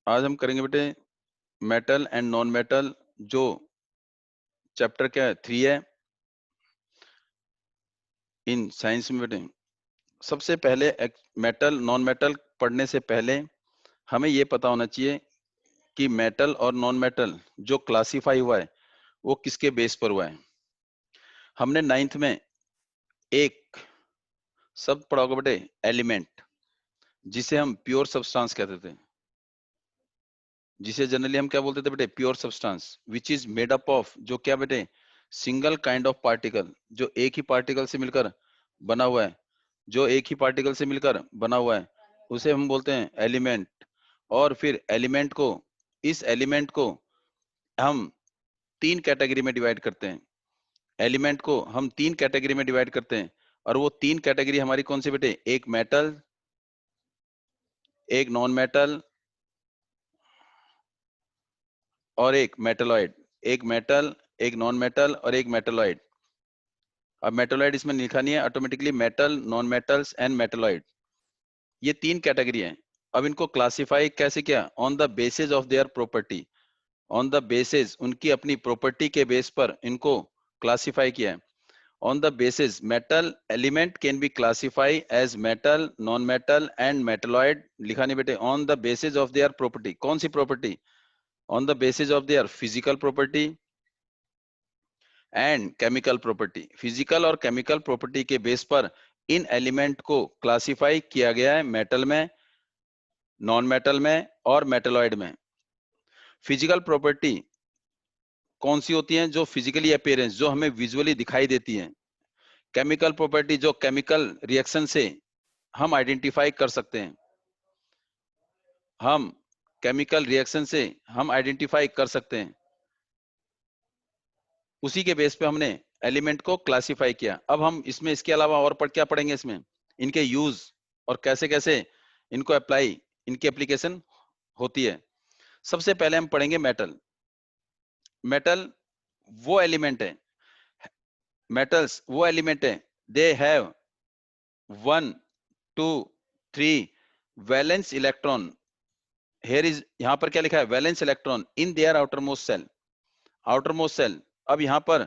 आज हम करेंगे बेटे मेटल एंड नॉन मेटल, जो चैप्टर क्या है 3 है इन साइंस में बेटे। सबसे पहले मेटल नॉन मेटल पढ़ने से पहले हमें ये पता होना चाहिए कि मेटल और नॉन मेटल जो क्लासिफाई हुआ है वो किसके बेस पर हुआ है। हमने 9th में एक शब्द पढ़ा होगा बेटे, एलिमेंट, जिसे हम प्योर सब्सटेंस कहते थे, जिसे जनरली हम क्या बोलते थे बेटे, pure substance, which is made up of, जो क्या बेटे, सिंगल काइंड ऑफ पार्टिकल, जो एक ही पार्टिकल से मिलकर बना हुआ है, जो एक ही पार्टिकल से मिलकर बना हुआ है उसे हम बोलते हैं एलिमेंट। और फिर इस एलिमेंट को हम तीन कैटेगरी में डिवाइड करते हैं। एलिमेंट को हम तीन कैटेगरी में डिवाइड करते हैं, और वो तीन कैटेगरी हमारी कौन सी बेटे, एक मेटल, एक नॉन मेटल और एक मेटलॉइड। एक मेटल, एक नॉन मेटल और एक मेटलॉइड। अब मेटलॉइड इसमें लिखा नहीं है, automatically metal, non metals and metalloid, ये तीन कैटेगरी हैं। अब इनको क्लासिफाई कैसे किया, on the basis of their property, on the basis, उनकी अपनी प्रॉपर्टी के बेस पर इनको क्लासिफाई किया है। On the basis, metal element can be classify as metal, non metal and metalloid, लिखा नहीं बेटे, on the basis of their property. कौन सी property, on the basis of their physical property and chemical property. Physical और chemical property के base पर इन element को क्लासिफाई किया गया है, मेटल में, नॉन मेटल में और मेटलॉइड में। फिजिकल प्रॉपर्टी कौन सी होती हैं, जो फिजिकली अपीयरेंस, जो हमें विजुअली दिखाई देती हैं। केमिकल प्रॉपर्टी जो केमिकल रिएक्शन से हम आइडेंटिफाई कर सकते हैं, हम केमिकल रिएक्शन से हम आइडेंटिफाई कर सकते हैं, उसी के बेस पे हमने एलिमेंट को क्लासिफाई किया। अब हम इसमें इसके अलावा और क्या पढ़ेंगे, इसमें इनके यूज और कैसे कैसे इनको अप्लाई, इनकी एप्लीकेशन होती है। सबसे पहले हम पढ़ेंगे मेटल। मेटल वो एलिमेंट है, मेटल्स वो एलिमेंट है, they have 1 2 3 valence electron. Here is, यहां पर क्या लिखा है, valence electron in their outermost shell, outermost shell. अब यहां पर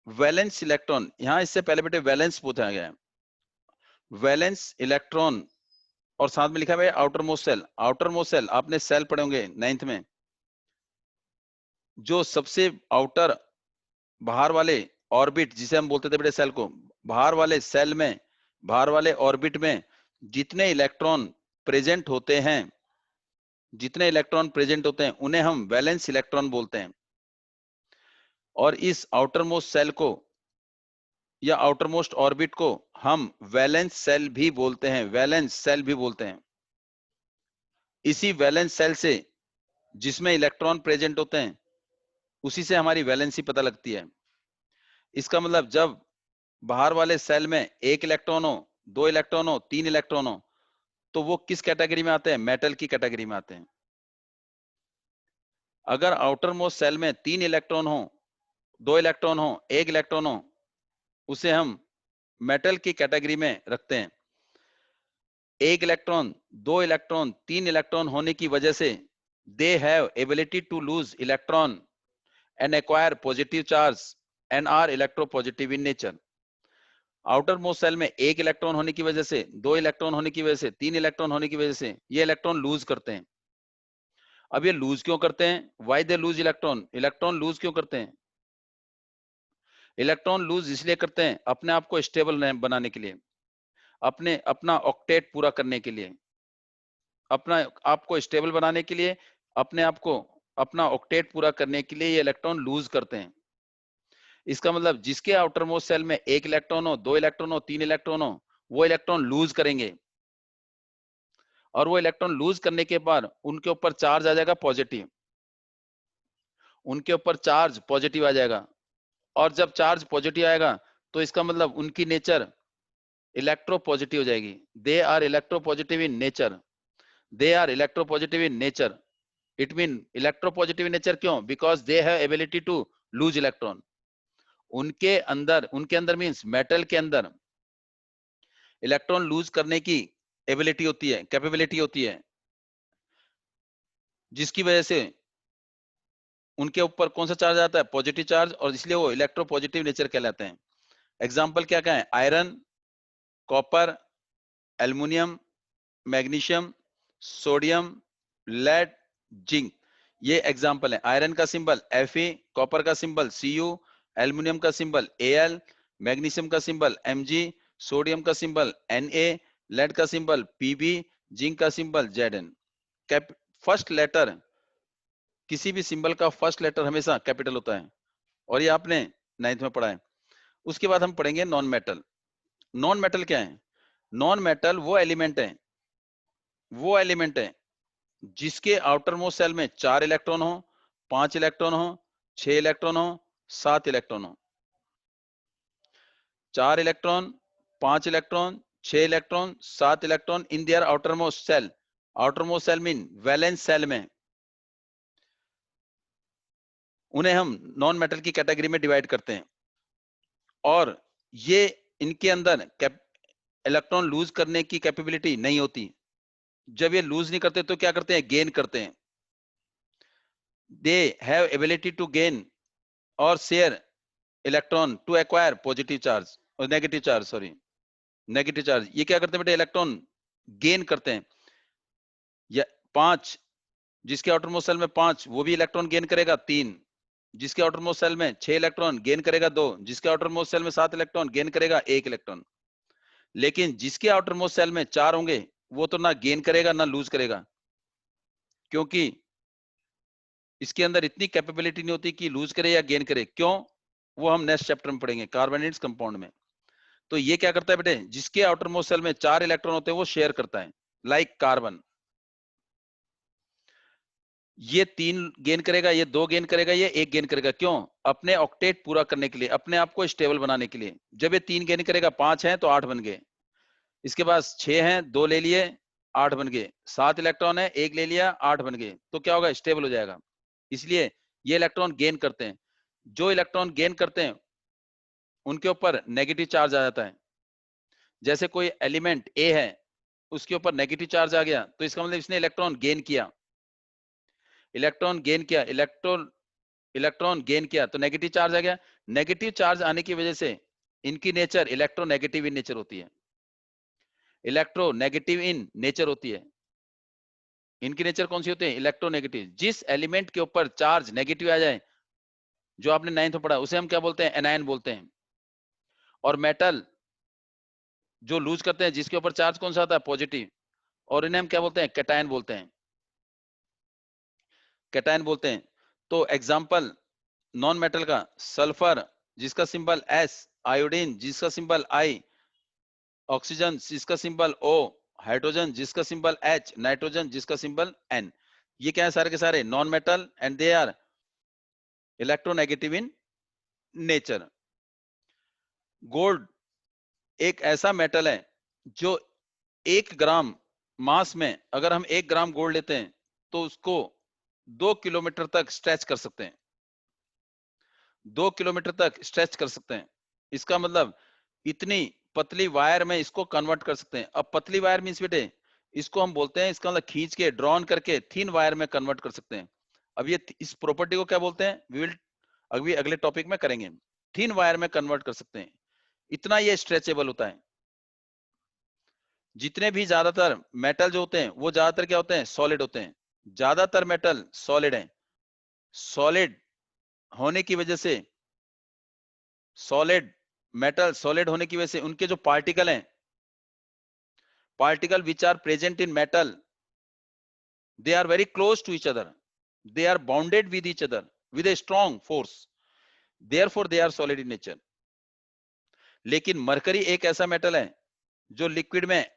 वैलेंस इलेक्ट्रॉन, यहां इससे पहले बेटे वैलेंस पूछा गया है, वैलेंस इलेक्ट्रॉन, और साथ में लिखा हुआ है outermost shell. Outermost shell आपने सेल पढ़े होंगे 9th में, जो सबसे आउटर, बाहर वाले ऑर्बिट, जिसे हम बोलते थे बेटे सेल को, बाहर वाले सेल में, बाहर वाले ऑर्बिट में जितने इलेक्ट्रॉन प्रेजेंट होते हैं, जितने इलेक्ट्रॉन प्रेजेंट होते हैं उन्हें हम वैलेंस इलेक्ट्रॉन बोलते हैं। और इस आउटर मोस्ट सेल को या आउटर मोस्ट ऑर्बिट को हम वैलेंस सेल भी बोलते हैं, वैलेंस सेल भी बोलते हैं। इसी वैलेंस सेल से, जिसमें इलेक्ट्रॉन प्रेजेंट होते हैं, उसी से हमारी वैलेंसी पता लगती है। इसका मतलब जब बाहर वाले सेल में एक इलेक्ट्रॉन हो, दो इलेक्ट्रॉन हो, तीन इलेक्ट्रॉन हो, तो वो किस कैटेगरी में आते हैं, मेटल की कैटेगरी में आते हैं। अगर आउटर मोस्ट सेल में तीन इलेक्ट्रॉन हो, दो इलेक्ट्रॉन हो, एक इलेक्ट्रॉन हो, उसे हम मेटल की कैटेगरी में रखते हैं। एक इलेक्ट्रॉन, दो इलेक्ट्रॉन, तीन इलेक्ट्रॉन होने की वजह से they have ability to lose electron and acquire positive charge and are electropositive in nature. Outermost shell में एक इलेक्ट्रॉन होने की वजह से, दो इलेक्ट्रॉन होने की वजह से, तीन इलेक्ट्रॉन होने की वजह से ये इलेक्ट्रॉन लूज करते हैं। अब ये लूज क्यों करते हैं, why they lose electron, electron lose क्यों करते हैं। इलेक्ट्रॉन लूज इसलिए करते हैं अपने आप को स्टेबल बनाने के लिए, अपने अपना ऑक्टेट पूरा करने के लिए, अपना आपको स्टेबल बनाने के लिए, अपने आप को, अपना ऑक्टेट पूरा करने के लिए ये इलेक्ट्रॉन लूज करते हैं। इसका मतलब जिसके आउटर मोस्ट सेल में एक इलेक्ट्रॉन हो, दो इलेक्ट्रॉन हो, तीन इलेक्ट्रॉन हो, वो इलेक्ट्रॉन लूज करेंगे, और वो इलेक्ट्रॉन लूज करने के बाद उनके ऊपर चार्ज आ जाएगा पॉजिटिव, उनके ऊपर चार्ज पॉजिटिव आ जाएगा। और जब चार्ज पॉजिटिव आएगा तो इसका मतलब उनकी नेचर इलेक्ट्रो पॉजिटिव हो जाएगी। They are electropositive in nature, they are electropositive in nature. It mean electropositive nature क्यों, because they have ability to lose electron. उनके अंदर मींस मेटल के अंदर इलेक्ट्रॉन लूज करने की ability होती है, कैपेबिलिटी होती है। जिसकी वजह से उनके ऊपर कौन सा चार्ज आता है, पॉजिटिव चार्ज, और इसलिए वो इलेक्ट्रोपॉजिटिव नेचर कहलाते हैं। एग्जाम्पल क्या क्या है, iron, copper, aluminium, magnesium, sodium, lead, zinc, ये एग्जाम्पल है। आयरन का सिंबल Fe, कॉपर का सिंबल Cu, एल्युमिनियम का सिंबल Al, मैग्नीशियम का सिंबल Mg, सोडियम का सिंबल Na, लेड का सिंबल Pb, जिंक का सिंबल Zn। फर्स्ट लेटर, किसी भी सिंबल का फर्स्ट लेटर हमेशा कैपिटल होता है, और ये आपने 9th में पढ़ा है। उसके बाद हम पढ़ेंगे नॉन मेटल। नॉन मेटल क्या है? नॉन मेटल वो एलिमेंट है जिसके आउटर मोस्ट सेल में 4 इलेक्ट्रॉन हो, 5 इलेक्ट्रॉन हो, 6 इलेक्ट्रॉन हो, 7 इलेक्ट्रॉन हो। 4 electron, 5 electron, 6 electron, 7 electron in their outermost shell. Outermost shell mean valence shell में, उन्हें हम नॉन मेटल की कैटेगरी में डिवाइड करते हैं। और ये इनके अंदर इलेक्ट्रॉन लूज करने की कैपेबिलिटी नहीं होती। जब ये लूज नहीं करते तो क्या करते हैं, गेन करते हैं। They have ability to gain और share electron to acquire positive charge और negative charge, sorry negative charge. ये क्या करते हैं बेटे, इलेक्ट्रॉन गेन करते हैं। या 5, जिसके आउटर मोस्ट सेल में 5, वो भी इलेक्ट्रॉन गेन करेगा 3। जिसके आउटर मोस्ट सेल में 6 इलेक्ट्रॉन गेन करेगा 2। जिसके आउटर मोस्ट सेल में 7 इलेक्ट्रॉन गेन करेगा 1 इलेक्ट्रॉन। लेकिन जिसके आउटर मोस्ट सेल में 4 होंगे, वो तो ना गेन करेगा ना लूज करेगा, क्योंकि इसके अंदर इतनी कैपेबिलिटी नहीं होती कि लूज करे या गेन करे। क्यों? वो हम नेक्स्ट चैप्टर में पढ़ेंगे, कार्बोनेट्स कंपाउंड में। तो ये क्या करता है बेटे, जिसके आउटर मोस्ट सेल में 4 इलेक्ट्रॉन होते हैं वो शेयर करता है, लाइक कार्बन। ये 3 गेन करेगा, ये 2 गेन करेगा, ये 1 गेन करेगा। क्यों? अपने ऑक्टेट पूरा करने के लिए, अपने आप को स्टेबल बनाने के लिए। जब ये 3 गेन करेगा, 5 है तो 8 बन गए। इसके पास 6 हैं, 2 ले लिए, 8 बन गए। 7 इलेक्ट्रॉन है, 1 ले लिया, 8 बन गए। तो क्या होगा, स्टेबल हो जाएगा। इसलिए ये इलेक्ट्रॉन गेन करते हैं। जो इलेक्ट्रॉन गेन करते हैं उनके ऊपर नेगेटिव चार्ज आ जाता है। जैसे कोई एलिमेंट ए है, उसके ऊपर नेगेटिव चार्ज आ गया, तो इसका मतलब इसने इलेक्ट्रॉन गेन किया। इलेक्ट्रॉन गेन किया तो नेगेटिव चार्ज आ गया। नेगेटिव चार्ज आने की वजह से इनकी नेचर इलेक्ट्रोनेगेटिव इन नेचर होती है। इलेक्ट्रोनेगेटिव इन नेचर होती है। इनकी नेचर कौन सी होती है, इलेक्ट्रोनेगेटिव। जिस एलिमेंट के ऊपर चार्ज नेगेटिव आ जाए, जो आपने 9th में पढ़ा, उसे हम क्या बोलते हैं, एनायन बोलते हैं। और मेटल जो लूज करते हैं, जिसके ऊपर चार्ज कौन सा आता है, पॉजिटिव, और इन्हें हम क्या बोलते हैं, कैटायन बोलते हैं। कैटायन बोलते हैं। तो एग्जांपल नॉन मेटल का, सल्फर जिसका सिंबल S, आयोडीन जिसका सिंबल I, ऑक्सीजन जिसका सिंबल O, हाइड्रोजन जिसका सिंबल H, नाइट्रोजन जिसका सिंबल N। ये क्या है, सारे के सारे non metal and they are electronegative in nature. Gold एक ऐसा मेटल है जो 1 ग्राम मास में, अगर हम 1 ग्राम गोल्ड लेते हैं तो उसको 2 किलोमीटर तक स्ट्रेच कर सकते हैं। 2 किलोमीटर तक स्ट्रेच कर सकते हैं। इसका मतलब इतनी पतली वायर में इसको कन्वर्ट कर सकते हैं। अब पतली वायर मींस बेटे, इसको हम बोलते हैं, इसका मतलब खींच के ड्रॉन करके थिन वायर में कन्वर्ट कर सकते हैं। अब ये इस प्रॉपर्टी को क्या बोलते हैं, वी विल अभी अगले टॉपिक में करेंगे। थिन वायर में कन्वर्ट कर सकते हैं, इतना ये स्ट्रेचेबल होता है। जितने भी ज्यादातर मेटल जो होते हैं वो ज्यादातर क्या होते हैं, सॉलिड होते हैं। ज्यादातर मेटल सॉलिड हैं। सॉलिड होने की वजह से, सॉलिड मेटल सॉलिड होने की वजह से उनके जो पार्टिकल हैं, particle which are present in metal, they are very close to each other, they are bounded with each other with a strong force, therefore they are solid in nature. लेकिन mercury एक ऐसा metal है जो liquid में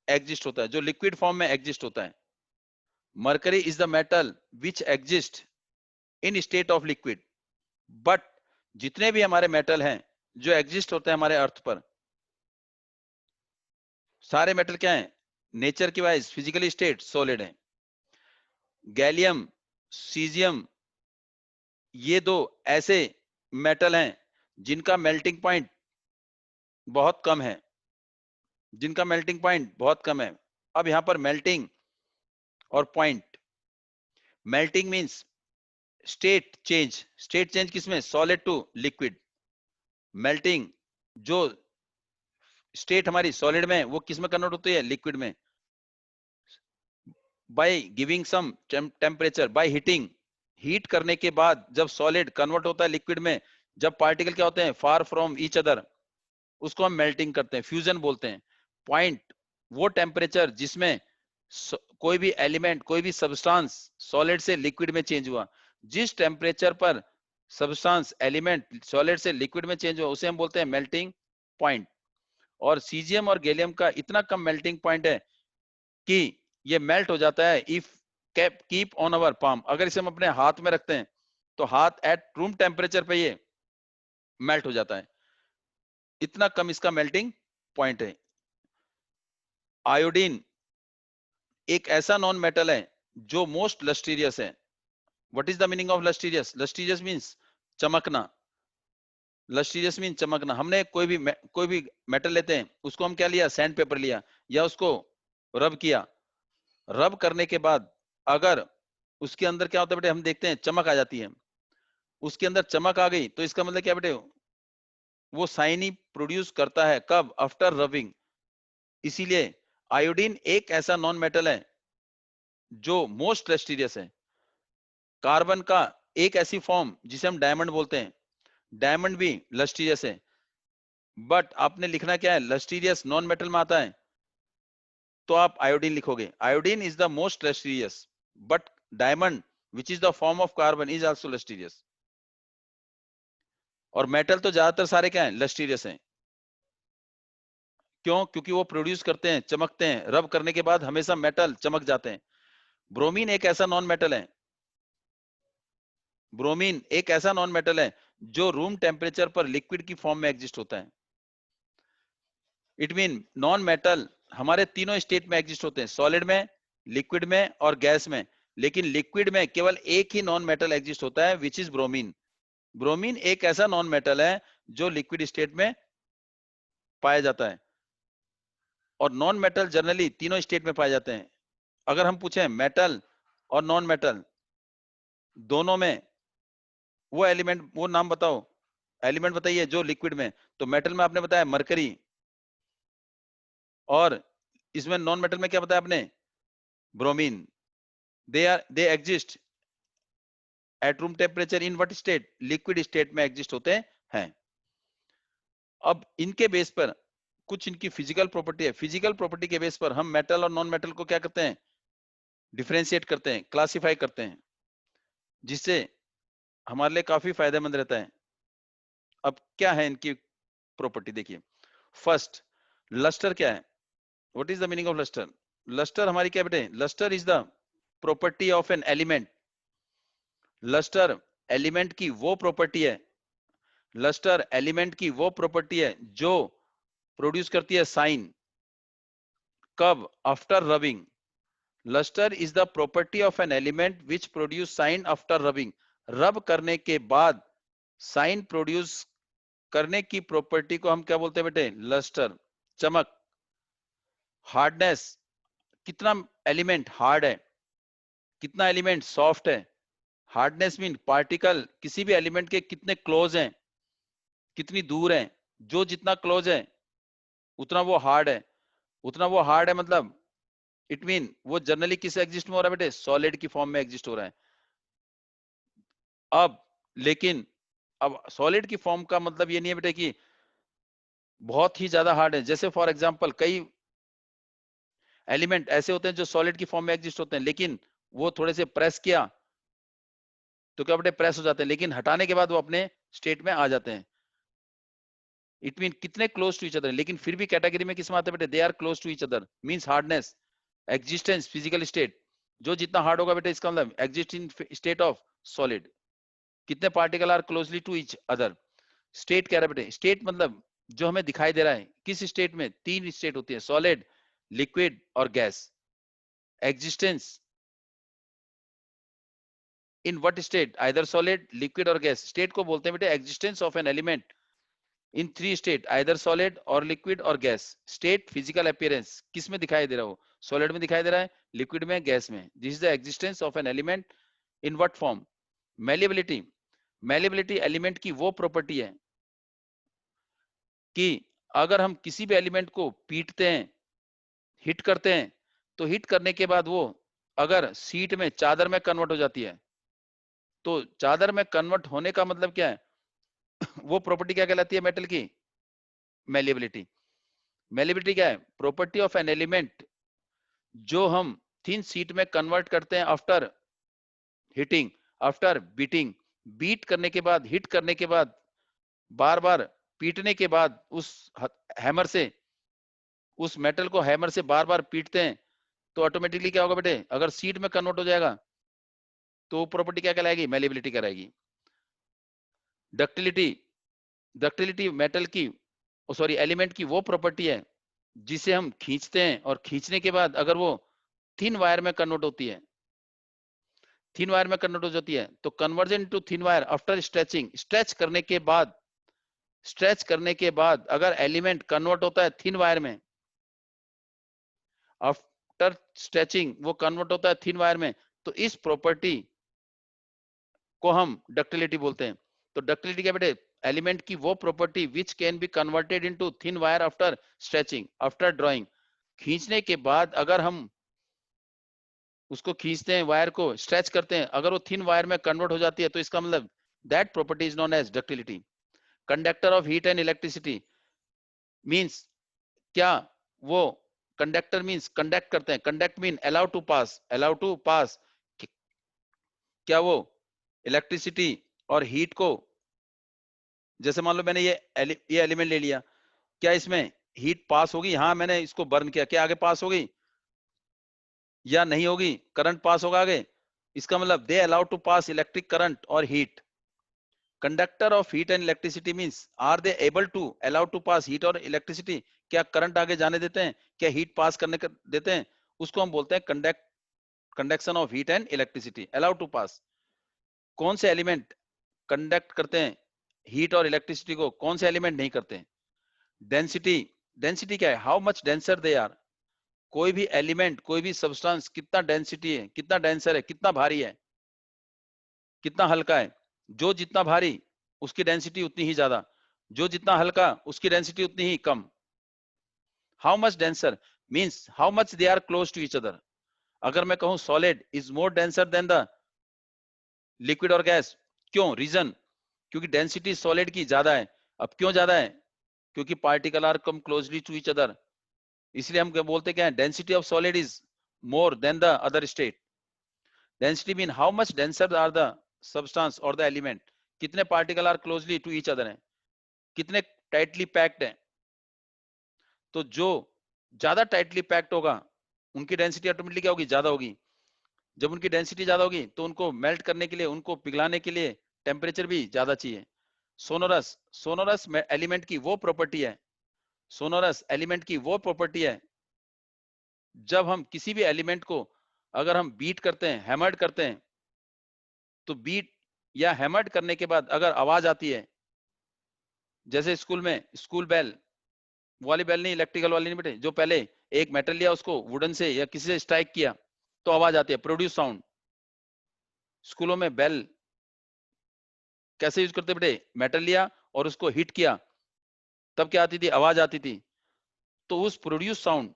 exist होता है, जो liquid form में एग्जिस्ट होता है। Mercury is the metal which exist in state of liquid. But जितने भी हमारे मेटल हैं जो एग्जिस्ट होते हैं हमारे अर्थ पर, सारे मेटल क्या हैं, नेचर की वाइज फिजिकली स्टेट सॉलिड है। गैलियम, सीजियम, ये 2 ऐसे मेटल हैं जिनका मेल्टिंग पॉइंट बहुत कम है, जिनका मेल्टिंग पॉइंट बहुत कम है। अब यहां पर मेल्टिंग और point, melting means state change किसमें, सॉलिड टू लिक्विड। मेल्टिंग जो स्टेट हमारी सॉलिड में वो किस में कन्वर्ट होती है, लिक्विड में। By giving some temperature, by heating, heat करने के बाद जब सॉलिड कन्वर्ट होता है लिक्विड में, जब पार्टिकल क्या होते हैं, फार फ्रॉम ईच अदर, उसको हम मेल्टिंग करते हैं, फ्यूजन बोलते हैं। पॉइंट वो टेम्परेचर जिसमें कोई भी एलिमेंट, कोई भी सब्सटेंस सॉलिड से लिक्विड में चेंज हुआ। जिस टेम्परेचर पर सब्सटेंस एलिमेंट सॉलिड से लिक्विड में चेंज हुआ उसे हम बोलते हैं मेल्टिंग पॉइंट। और सीजियम और गैलियम का इतना कम मेल्टिंग पॉइंट है कि ये मेल्ट हो जाता है if keep on our palm, अगर इसे हम अपने हाथ में रखते हैं तो हाथ एट रूम टेम्परेचर पे ये मेल्ट हो जाता है, इतना कम इसका मेल्टिंग पॉइंट है। आयोडीन एक ऐसा नॉन मेटल है जो मोस्ट लस्टीरियस है। What is the meaning of lustrous? Lustrous means चमकना। लस्टीरियस मीन चमकना। हमने कोई भी मेटल लेते हैं, उसको हम क्या लिया, सैंड पेपर लिया या उसको रब किया। रब करने के बाद अगर उसके अंदर क्या होता है बेटे, हम देखते हैं चमक आ जाती है, उसके अंदर चमक आ गई तो इसका मतलब क्या बेटे, वो शाइनी प्रोड्यूस करता है। कब? After rubbing. इसीलिए आयोडीन एक ऐसा नॉन मेटल है जो मोस्ट लस्टीरियस है। कार्बन का एक ऐसी फॉर्म जिसे हम डायमंड बोलते हैं, डायमंड भी लस्टीरियस है। बट आपने लिखना क्या है, लस्टीरियस नॉन मेटल में आता है तो आप आयोडीन लिखोगे। Iodine is the most lustrous, but diamond which is the form of carbon is also lustrous. और मेटल तो ज्यादातर सारे क्या हैं, लस्टीरियस हैं। क्यों? क्योंकि वो प्रोड्यूस करते हैं, चमकते हैं, रब करने के बाद हमेशा मेटल चमक जाते हैं। ब्रोमीन एक ऐसा नॉन मेटल है, ब्रोमीन एक ऐसा नॉन मेटल है जो रूम टेम्परेचर पर लिक्विड की फॉर्म में एग्जिस्ट होता है। इट मीन नॉन मेटल हमारे तीनों स्टेट में एग्जिस्ट होते हैं, सॉलिड में, लिक्विड में और गैस में। लेकिन लिक्विड में केवल एक ही नॉन मेटल एग्जिस्ट होता है, विच इज ब्रोमीन। ब्रोमीन एक ऐसा नॉन मेटल है जो लिक्विड स्टेट में पाया जाता है। और नॉन मेटल जनरली तीनों स्टेट में पाए जाते हैं। अगर हम पूछें मेटल और नॉन मेटल दोनों में वो एलिमेंट, वो नाम बताओ, एलिमेंट बताइए जो लिक्विड में। तो मेटल में आपने बताया मरकरी, और इसमें नॉन मेटल में क्या बताया आपने, bromine. They exist at room temperature in what state, liquid state में एग्जिस्ट होते हैं। अब इनके बेस पर कुछ इनकी फिजिकल प्रॉपर्टी है, फिजिकल प्रॉपर्टी के बेस पर हम मेटल और नॉन मेटल को क्या करते हैं, डिफरेंशिएट करते हैं, क्लासिफाई करते हैं, जिससे हमारे लिए काफी फायदेमंद रहता है। अब क्या है इनकी प्रॉपर्टी देखिए। फर्स्ट, लस्टर क्या है, what is the meaning of lustre? Lustre हमारी क्या बेटे, lustre is the property of an element. Lustre element की वो प्रॉपर्टी है, लस्टर एलिमेंट की वो प्रॉपर्टी है जो प्रोड्यूस करती है साइन। कब? After rubbing. Lustre is the property of an element which produce shine after rubbing. Rub करने के बाद साइन प्रोड्यूस करने की प्रॉपर्टी को हम क्या बोलते हैं बेटे, लस्टर। चमक, हार्डनेस, कितना एलिमेंट हार्ड है, कितना एलिमेंट सॉफ्ट है। हार्डनेस मीन पार्टिकल किसी भी एलिमेंट के कितने क्लोज हैं, कितनी दूर हैं। जो जितना क्लोज है उतना वो हार्ड है, उतना वो हार्ड है। मतलब इट मीन वो जनरली किस एग्जिस्ट में हो रहा है बेटे, सॉलिड की फॉर्म में एग्जिस्ट हो रहा है। अब लेकिन अब सॉलिड की फॉर्म का मतलब ये नहीं है बेटे कि बहुत ही ज्यादा हार्ड है। जैसे फॉर एग्जांपल कई एलिमेंट ऐसे होते हैं जो सॉलिड की फॉर्म में एग्जिस्ट होते हैं, लेकिन वो थोड़े से प्रेस किया तो क्या बेटे, प्रेस हो जाते हैं, लेकिन हटाने के बाद वो अपने स्टेट में आ जाते हैं। इट मीन कितने क्लोज टू ईच अदर, लेकिन फिर भी कैटेगरी में किस में आते हैं बेटे, they are close to each other. Means hardness, existence, physical state. जो जितना हार्ड होगा बेटे इसका मतलब exist in state of solid. कितने particle are closely to each other. State कह रहा है बेटे, स्टेट मतलब जो हमें दिखाई दे रहा है। किस स्टेट में? तीन स्टेट होती है, सॉलिड, लिक्विड और gas. Existence in what state, either solid, liquid और गैस। स्टेट को बोलते हैं बेटे existence of an element in three state, either solid और लिक्विड और गैस। स्टेट फिजिकल अपीयरेंस, किस में दिखाई दे रहा हो, सॉलिड में दिखाई दे रहा है, लिक्विड में, गैस में। This is the existence of an element in what form? Malleability, malleability element की वो प्रॉपर्टी है कि अगर हम किसी भी एलिमेंट को पीटते हैं, हिट करते हैं, तो हिट करने के बाद वो अगर शीट में, चादर में कन्वर्ट हो जाती है, तो चादर में कन्वर्ट होने का मतलब क्या है? वो प्रॉपर्टी क्या कहलाती है मेटल की? मैलिएबिलिटी। मैलिएबिलिटी क्या है? प्रॉपर्टी ऑफ एन एलिमेंट जो हम थिन शीट में कन्वर्ट करते हैं after hitting, after beating. Beat करने के बाद, हिट करने के बाद, बार बार पीटने के बाद, उस हैमर से, उस मेटल को हैमर से बार बार पीटते हैं, तो ऑटोमेटिकली क्या होगा बेटे? अगर शीट में कन्वर्ट हो जाएगा तो प्रॉपर्टी क्या कहलाएगी? मैलिएबिलिटी कहलाएगी। डक्टिलिटी, डक्टिलिटी मेटल की, सॉरी एलिमेंट की वो प्रॉपर्टी है जिसे हम खींचते हैं और खींचने के बाद अगर वो थिन वायर में कन्वर्ट होती है, थिन वायर में कन्वर्ट हो जाती है, तो conversion to thin wire after stretching, stretch करने के बाद, स्ट्रेच करने के बाद अगर एलिमेंट कन्वर्ट होता है थिन वायर में, आफ्टर स्ट्रेचिंग वो कन्वर्ट होता है थिन वायर में, तो इस प्रॉपर्टी को हम डक्टिलिटी बोलते हैं। तो डक्टिलिटी क्या बेटे? एलिमेंट की वो property which can be converted into thin wire after stretching, after drawing. खींचने के बाद अगर हम उसको खींचते हैं, वायर को स्ट्रेच करते हैं, अगर वो थिन वायर में कन्वर्ट हो जाती है, तो इसका मतलब that property is known as ductility. Conductor of heat and electricity means क्या? वो कंडक्टर मींस कंडक्ट करते हैं, conduct mean allow to pass, allow to pass. क्या वो इलेक्ट्रिसिटी और हीट को, जैसे मान लो मैंने ये एलिमेंट ले लिया, क्या इसमें हीट पास होगी? हाँ, मैंने इसको बर्न किया, क्या आगे पास होगी या नहीं होगी? करंट पास होगा आगे। इसका मतलब they allow to pass electric current और heat. Conductor of heat and electricity means are they able to allow to pass heat और इलेक्ट्रिसिटी? क्या करंट आगे जाने देते हैं? क्या हीट पास करने देते हैं? उसको हम बोलते हैं conduction of heat and electricity, allow to pass. कौन से एलिमेंट कंडक्ट करते हैं हीट और इलेक्ट्रिसिटी को, कौन से एलिमेंट नहीं करते? डेंसिटी, डेंसिटी क्या है? How much denser they are. कोई भी एलिमेंट, कोई भी सब्सटेंस कितना डेंसिटी है, कितना डेंसर है, कितना भारी है, कितना हल्का है। जो जितना भारी उसकी डेंसिटी उतनी ही ज्यादा, जो जितना हल्का उसकी डेंसिटी उतनी ही कम। How much denser means how much they are close to each other. अगर मैं कहूं solid is more denser than the liquid और गैस, क्यों? रीजन, क्योंकि डेंसिटी सॉलिड की ज्यादा है। अब क्यों ज्यादा है? क्योंकि पार्टिकल आर कम क्लोजली टू ईच अदर, इसलिए हम क्या बोलते क्या है? Density of solid is more than the other state. Density mean how much denser are the substance और द एलिमेंट, कितने particle are closely to each other हैं, कितने टाइटली पैक्ड हैं। तो जो ज्यादा टाइटली पैक्ड होगा उनकी डेंसिटी ऑटोमेटिकली क्या होगी? ज्यादा होगी। जब उनकी डेंसिटी ज्यादा होगी तो उनको मेल्ट करने के लिए, उनको पिघलाने के लिए टेम्परेचर भी ज्यादा चाहिए। सोनोरस, सोनोरस एलिमेंट की वो प्रॉपर्टी है, सोनोरस एलिमेंट की वो प्रॉपर्टी है जब हम किसी भी एलिमेंट को अगर हम बीट करते हैं, हैमर्ड करते हैं, तो बीट या हैमर्ड करने के बाद अगर आवाज आती है, जैसे स्कूल में स्कूल बेल वाली बेल नहीं, इलेक्ट्रिकल वाली नहीं बेटे, जो पहले एक मेटल लिया उसको वुडन से या किसी से स्ट्राइक किया तो आवाज आती है, प्रोड्यूस साउंड। स्कूलों में बेल कैसे यूज करते बेटे? मेटल लिया और उसको हिट किया तब क्या आती थी? आवाज आती थी। तो उस प्रोड्यूस साउंड,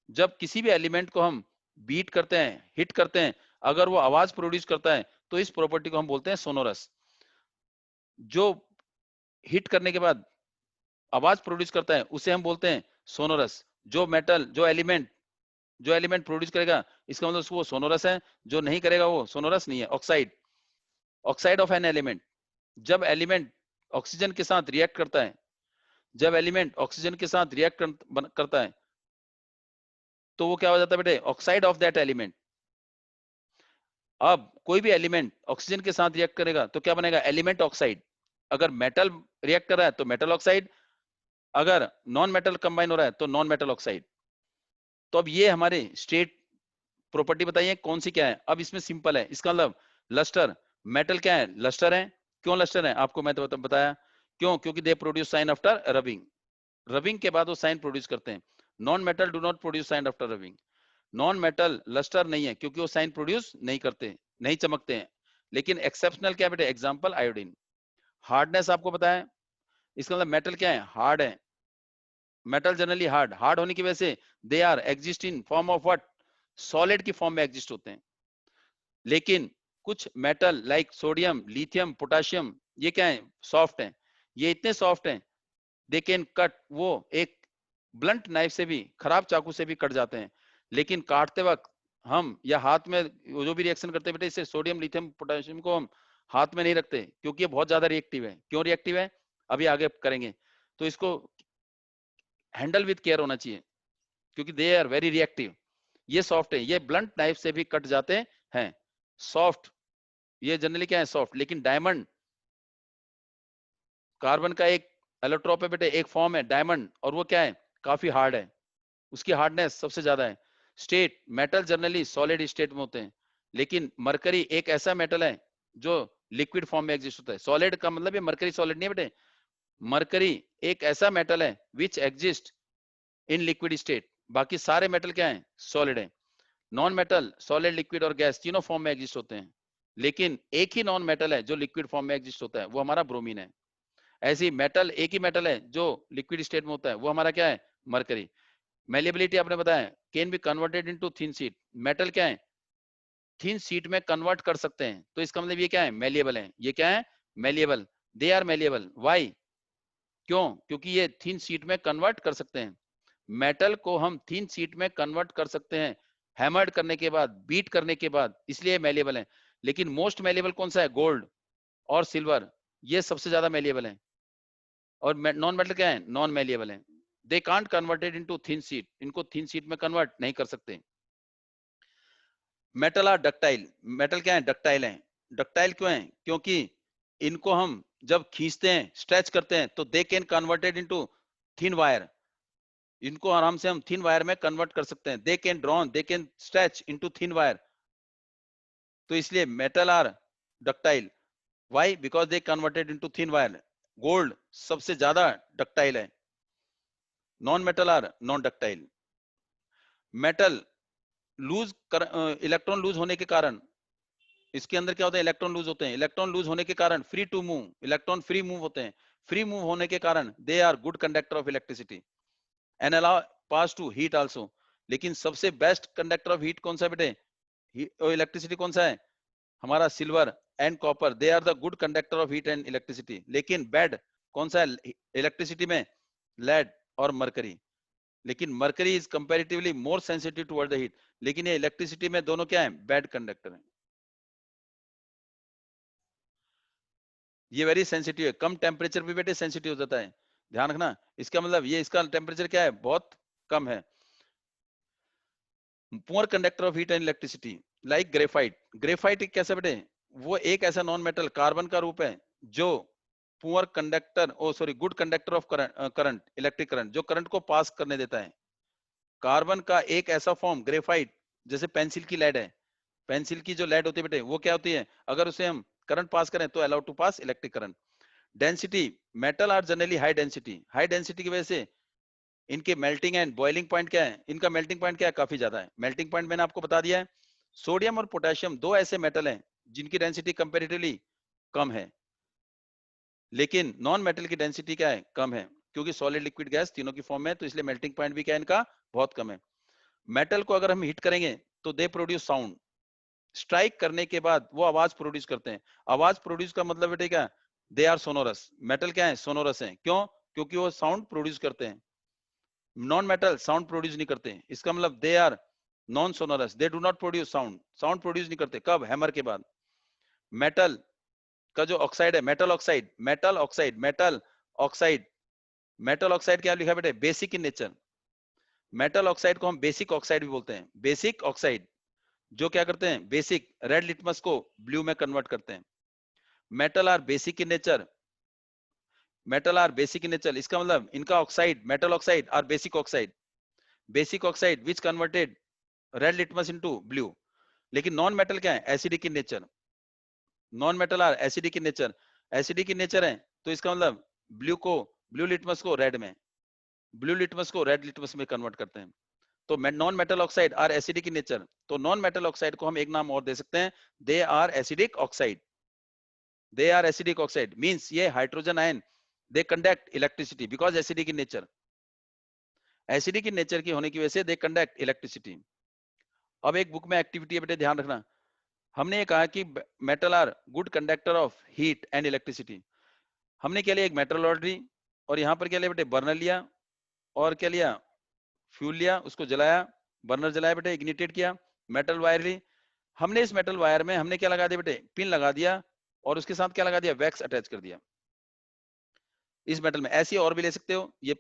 जब किसी भी एलिमेंट को हम बीट करते हैं, हिट करते हैं, अगर वो आवाज प्रोड्यूस करता है तो इस प्रॉपर्टी को हम बोलते हैं सोनोरस। जो हिट करने के बाद आवाज प्रोड्यूस करता है उसे हम बोलते हैं सोनोरस। जो मेटल, जो एलिमेंट प्रोड्यूस करेगा इसका मतलब वो सोनोरस है, जो नहीं करेगा वो सोनोरस नहीं है। Oxide, oxide of an element, जब एलिमेंट ऑक्सीजन के साथ रिएक्ट करता है, जब एलिमेंट ऑक्सीजन के साथ रिएक्ट करता है तो वो क्या हो जाता है बेटे? Oxide of that element. अब कोई भी एलिमेंट ऑक्सीजन के साथ रिएक्ट करेगा तो क्या बनेगा? Element oxide. अगर मेटल रिएक्ट कर रहा है तो मेटल ऑक्साइड, अगर नॉन मेटल कंबाइन हो रहा है तो नॉन मेटल ऑक्साइड। तो अब ये हमारे स्टेट प्रॉपर्टी बताइए कौन सी क्या है। अब इसमें सिंपल है, इसका मतलब लस्टर, मेटल क्या है? लस्टर है। क्यों लस्टर है? आपको मैं तो बताया क्यों, क्योंकि they produce shine after rubbing, rubbing के बाद वो साइन प्रोड्यूस करते हैं। Non metal do not produce shine after rubbing. Non metal lustre नहीं है क्योंकि वो साइन प्रोड्यूस नहीं करते, नहीं चमकते हैं। लेकिन एक्सेप्शनल क्या बेटे, एग्जांपल आयोडीन। हार्डनेस आपको पता है, इसका मतलब मेटल क्या है, हार्ड है। मेटल जनरली हार्ड, हार्ड होने की वजह से they are exist in form of what, solid की फॉर्म में एग्जिस्ट होते हैं। लेकिन कुछ metal like sodium, lithium, potassium, ये क्या है, सॉफ्ट है। ये इतने सॉफ्ट हैं, दे कैन कट, वो एक ब्लंट नाइफ से भी, खराब चाकू से भी कट जाते हैं। लेकिन काटते वक्त हम या हाथ में वो जो भी रिएक्शन करते हैं बेटे, इससे सोडियम, लिथियम, पोटेशियम को हम हाथ में नहीं रखते, क्योंकि ये बहुत ज्यादा रिएक्टिव है। क्यों रिएक्टिव है, अभी आगे करेंगे। तो इसको हैंडल विद केयर होना चाहिए, क्योंकि दे आर वेरी रिएक्टिव। ये सॉफ्ट है, ये ब्लंट नाइफ से भी कट जाते हैं, सॉफ्ट। ये जनरली क्या है, सॉफ्ट। लेकिन डायमंड, कार्बन का एक एलोट्रोप है बेटे, एक फॉर्म है डायमंड, और वो क्या है, काफी हार्ड है, उसकी हार्डनेस सबसे ज्यादा है। State, metal generally solid state में होते हैं, लेकिन मरकरी एक ऐसा मेटल है जो लिक्विड फॉर्म में एग्जिस्ट होता है। सॉलिड का मतलब ये मरकरी सॉलिड नहीं है बेटे, मरकरी एक ऐसा मेटल है which exist in liquid state. बाकी सारे मेटल क्या है, सॉलिड है। नॉन मेटल सॉलिड, लिक्विड और गैस तीनों फॉर्म में एग्जिस्ट होते हैं, लेकिन एक ही नॉन मेटल है जो लिक्विड फॉर्म में एग्जिस्ट होता है, वो हमारा ब्रोमीन है। ऐसी मेटल एक ही मेटल है जो लिक्विड स्टेट में होता है, वो हमारा क्या है, मरकरी। मेलिएबिलिटी आपने बताया, can be converted into thin sheet. Metal क्या है, थिन शीट में कन्वर्ट कर सकते हैं, तो इसका मतलब ये क्या है, मेलिएबल है। ये क्या है, malleable, they are malleable. Why, क्यों, क्योंकि ये थिन शीट में कन्वर्ट कर सकते हैं। मेटल को हम थिन शीट में कन्वर्ट कर सकते हैं, हैमर्ड करने के बाद, बीट करने के बाद, इसलिए मेलिएबल है। लेकिन मोस्ट मेलिएबल कौन सा है, गोल्ड और सिल्वर, ये सबसे ज्यादा मेलिएबल है। और नॉन मेटल क्या है, नॉन मेलिएबल है। They can't converted into thin sheet, इनको थिन शीट में कन्वर्ट नहीं कर सकते। मेटल आर डक्टाइल, मेटल क्या है, डक्टाइल है। डक्टाइल क्यों है, क्योंकि इनको हम जब खींचते हैं, स्ट्रेच करते हैं, तो they can converted into thin wire. इनको आराम से हम थिन वायर में कन्वर्ट कर सकते हैं। They can drawn, they can stretch into thin wire. तो इसलिए metal are ductile. Why, because they converted into thin wire. Gold सबसे ज्यादा डक्टाइल है। Non metal are non ductile. Metal lose electron loose होने के कारण, इसके अंदर क्या होता है, इलेक्ट्रॉन लूज होते हैं। इलेक्ट्रॉन लूज होने के कारण free to move, electron free move होते हैं। फ्री मूव होने के कारण they are good conductor of electricity and allow pass to heat also. लेकिन सबसे बेस्ट कंडक्टर ऑफ हीट कौन सा है बेटे, इलेक्ट्रिसिटी कौन सा है, हमारा silver and copper, they are the good conductor of heat and electricity. लेकिन बैड कौन सा है इलेक्ट्रिसिटी में, लेड और मरकरी। लेकिन mercury is comparatively more sensitive toward the heat. लेकिन ये इलेक्ट्रिसिटी में दोनों क्या है, बैड कंडक्टर है। ये वेरी सेंसिटिव है, कम टेम्परेचर पे बेटे सेंसिटिव हो जाता है, ध्यान रखना। इसका मतलब ये, इसका टेम्परेचर क्या है, बहुत कम है। Poor conductor of heat and electricity like graphite. Graphite एक कैसा बेटे, वो एक ऐसा नॉन मेटल, कार्बन का रूप है, जो poor conductor, oh sorry, good conductor of current, electric current, जो करंट को पास करने देता है। कार्बन का एक ऐसा फॉर्म ग्रेफाइट, जैसे पेंसिल की लेड है, पेंसिल की जो लेड होती है बेटे, वो क्या होती है, अगर उसे हम करंट पास करें तो allowed to pass electric current. Density, metal are generally high density. High density की वजह से इनके मेल्टिंग एंड बॉइलिंग पॉइंट क्या है, इनका मेल्टिंग पॉइंट क्या है, काफी ज्यादा है। मेल्टिंग पॉइंट मैंने आपको बता दिया है। सोडियम और पोटेशियम दो ऐसे मेटल हैं जिनकी डेंसिटी कंपेरेटिवली कम है, लेकिन नॉन मेटल की डेंसिटी क्या है, कम है, क्योंकि सॉलिड, लिक्विड, गैस तीनों की फॉर्म में है, तो इसलिए मेल्टिंग पॉइंट भी क्या है इनका, बहुत कम है। मेटल को अगर हम हिट करेंगे तो दे प्रोड्यूस साउंड। स्ट्राइक करने के बाद वो आवाज प्रोड्यूस करते हैं। आवाज प्रोड्यूस का मतलब बेटे क्या, दे आर सोनोरस। मेटल क्या है, सोनोरस है। क्यों, क्योंकि वो साउंड प्रोड्यूस करते हैं। नॉन मेटल साउंड प्रोड्यूस नहीं करते। इसका मतलब they are non sonorous, they do not produce sound. Sound produce नहीं करते, कब, हैमर के बाद। मेटल का जो ऑक्साइड है, metal oxide, metal oxide, metal oxide, metal oxide क्या लिखा बेटे, basic in nature. Metal oxide को हम बेसिक ऑक्साइड भी बोलते हैं। बेसिक ऑक्साइड जो क्या करते हैं, बेसिक रेड लिटमस को ब्लू में कन्वर्ट करते हैं। Metal are basic in nature, metal are basic in nature, इसका मतलब इनका oxide, metal oxide are basic oxide, basic oxide which converted red litmus into blue. लेकिन नॉन मेटल क्या है, acidic in nature. Non metal are acidic in nature, acidic in nature है, तो इसका मतलब ब्लू को, ब्लू लिटमस को red में, ब्लू लिटमस को रेड लिटमस में कन्वर्ट करते हैं। तो non metal oxide are acidic in nature, तो नॉन मेटल ऑक्साइड को हम एक नाम और दे सकते हैं, they are acidic oxide. They are acidic oxide means ये hydrogen ion they conduct electricity because acidic in nature, acidic in nature की होने की वजह से दे कंडक्ट इलेक्ट्रिसिटी। अब एक बुक में एक्टिविटी है बेटे, ध्यान रखना, हमने ये कहा कि metal are good conductor of heat and electricity. हमने क्या लिया, एक मेट्रोलॉजी, और यहाँ पर क्या लिया बेटे, बर्नर लिया, और क्या लिया, फ्यूल लिया, उसको जलाया, बर्नर जलाया बेटे, इग्निटेड किया, मेटल वायर ली। हमने इस मेटल वायर में हमने क्या लगा दिया बेटे, पिन लगा दिया, और उसके साथ क्या लगा दिया, वैक्स अटैच कर दिया इस मेटल में। ऐसे और भी ले सकते हो, ये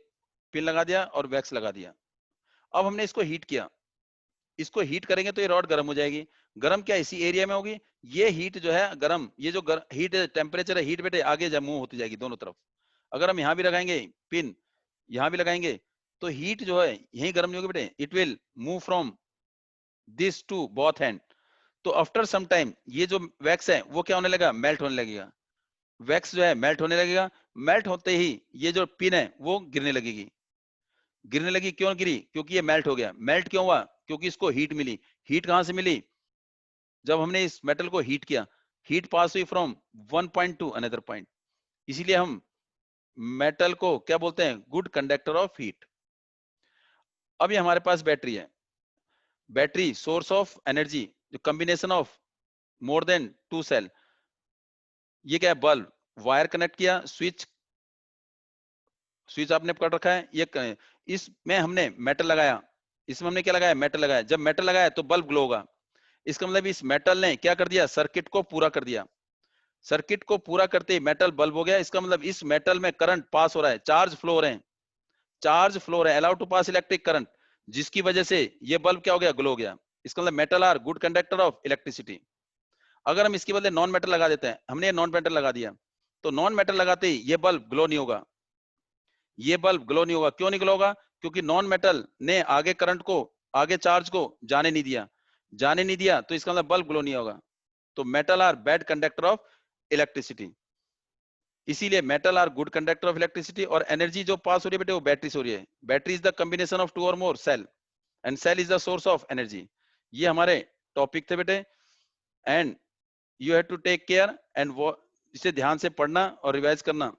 पिन लगा दिया और वैक्स लगा दिया। अब हमने इसको हीट किया, इसको हीट करेंगे तो ये रॉड गर्म हो जाएगी। गर्म क्या इसी एरिया में होगी, ये हीट जो है गर्म, ये जो हीट टेम्परेचर है, हीट बेटे आगे जब मूव होती जाएगी दोनों तरफ। अगर हम यहाँ भी लगाएंगे पिन, यहाँ भी लगाएंगे, तो हीट जो है यही गर्म नहीं होगी बेटे, it will move from this to both hand. तो आफ्टर सम टाइम ये जो वैक्स है वो क्या होने लगेगा, मेल्ट होने लगेगा। वैक्स जो है मेल्ट होने लगेगा, मेल्ट होते ही ये जो पिन है वो गिरने लगेगी। गिरने लगी, क्यों गिरी, क्योंकि ये मेल्ट हो गया। मेल्ट क्यों हुआ, क्योंकि इसको हीट मिली। हीट कहां से मिली, जब हमने इस मेटल को हीट किया, हीट पास हुई from one point two another point. इसीलिए हम मेटल को क्या बोलते हैं, गुड कंडक्टर ऑफ हीट। अभी हमारे पास बैटरी है, बैटरी सोर्स ऑफ एनर्जी, जो combination of more than two cell. ये क्या है, बल्ब, वायर कनेक्ट किया, स्विच, स्विच आपने पकड़ रखा है, ये इसमें हमने मेटल लगाया, इसमें हमने क्या लगाया, मेटल लगाया। जब मेटल लगाया तो बल्ब ग्लो होगा। इसका मतलब इस मेटल ने क्या कर दिया, सर्किट को पूरा कर दिया। सर्किट को पूरा करते ही मेटल बल्ब हो गया। इसका मतलब इस मेटल में करंट पास हो रहा है, चार्ज फ्लो हो रहे हैं, चार्ज फ्लो हो रहे हैं, allow to pass electric current, जिसकी वजह से ये बल्ब क्या हो गया, ग्लो हो गया। इसका मतलब metal are good conductor of electricity. अगर हम इसके बदले नॉन मेटल लगा देते हैं, हमने ये नॉन मेटल लगा दिया, तो नॉन मेटल लगाते ही ये बल्ब ग्लो नहीं होगा, ये बल्ब ग्लो नहीं होगा। क्यों नहीं ग्लो होगा, क्योंकि नॉन मेटल ने आगे करंट को, आगे चार्ज को जाने नहीं दिया, जाने नहीं दिया, तो इसका मतलब बल्ब ग्लो नहीं होगा। तो metal are bad conductor of electricity. इसीलिए metal are good conductor of electricity. और एनर्जी जो पास हो रही है बेटे वो बैटरी से हो रही है। Battery is the combination of two or more cell, and cell is the source of energy. ये हमारे टॉपिक थे बेटे, and you have to take care and वो इसे ध्यान से पढ़ना और रिवाइज करना।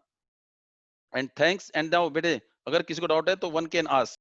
And thanks. एंड नाउ बेटे अगर किसी को डाउट है तो वन कैन आस्क।